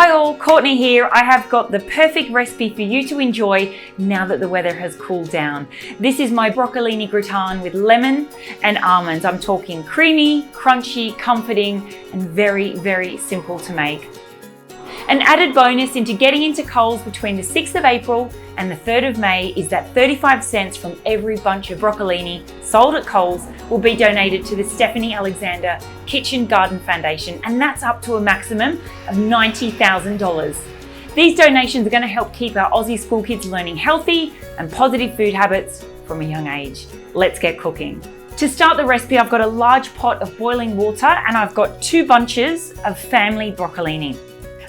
Hi all, Courtney here. I have got the perfect recipe for you to enjoy now that the weather has cooled down. This is my broccolini gratin with lemon and almonds. I'm talking creamy, crunchy, comforting, and very, very simple to make. An added bonus into getting into Coles between the 6th of April and the 3rd of May is that 35 cents from every bunch of broccolini sold at Coles will be donated to the Stephanie Alexander Kitchen Garden Foundation, and that's up to a maximum of $90,000. These donations are going to help keep our Aussie school kids learning healthy and positive food habits from a young age. Let's get cooking. To start the recipe, I've got a large pot of boiling water and I've got 2 bunches of family broccolini.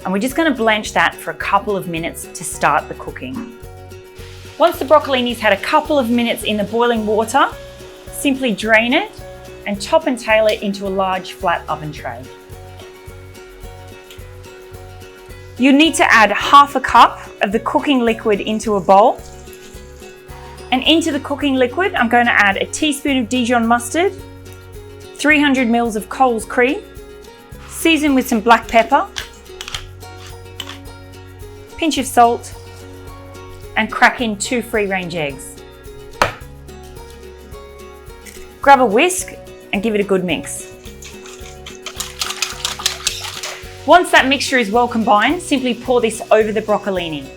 And we're just going to blanch that for a couple of minutes to start the cooking. Once the broccolini's had a couple of minutes in the boiling water, simply drain it and top and tail it into a large flat oven tray. You need to add half a cup of the cooking liquid into a bowl. And into the cooking liquid, I'm going to add a teaspoon of Dijon mustard, 300 ml of Coles cream, season with some black pepper, pinch of salt, and crack in 2 free-range eggs. Grab a whisk and give it a good mix. Once that mixture is well combined, simply pour this over the broccolini.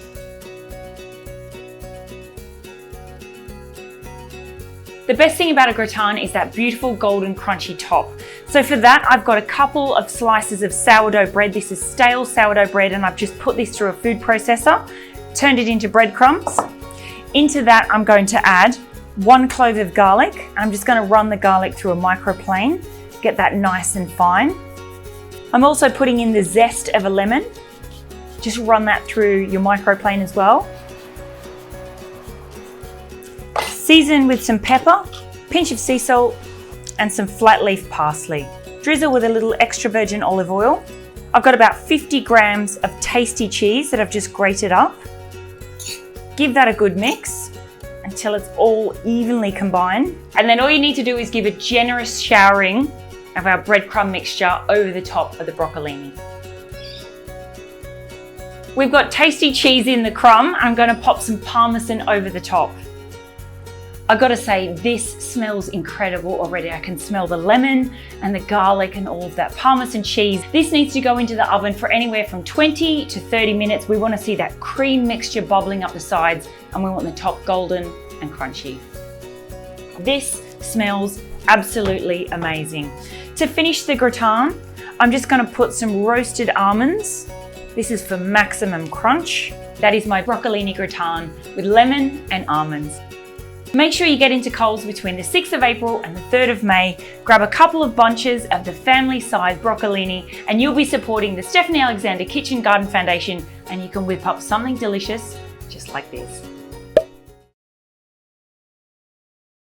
The best thing about a gratin is that beautiful golden crunchy top. So for that, I've got a couple of slices of sourdough bread. This is stale sourdough bread and I've just put this through a food processor, turned it into breadcrumbs. Into that, I'm going to add 1 clove of garlic. I'm just going to run the garlic through a microplane, get that nice and fine. I'm also putting in the zest of a lemon. Just run that through your microplane as well. Season with some pepper, pinch of sea salt, and some flat leaf parsley. Drizzle with a little extra virgin olive oil. I've got about 50 grams of tasty cheese that I've just grated up. Give that a good mix until it's all evenly combined. And then all you need to do is give a generous showering of our breadcrumb mixture over the top of the broccolini. We've got tasty cheese in the crumb. I'm going to pop some Parmesan over the top. I've got to say, this smells incredible already. I can smell the lemon and the garlic and all of that Parmesan cheese. This needs to go into the oven for anywhere from 20 to 30 minutes. We want to see that cream mixture bubbling up the sides and we want the top golden and crunchy. This smells absolutely amazing. To finish the gratin, I'm just going to put some roasted almonds. This is for maximum crunch. That is my broccolini gratin with lemon and almonds. Make sure you get into Coles between the 6th of April and the 3rd of May. Grab a couple of bunches of the family-sized broccolini and you'll be supporting the Stephanie Alexander Kitchen Garden Foundation, and you can whip up something delicious just like this.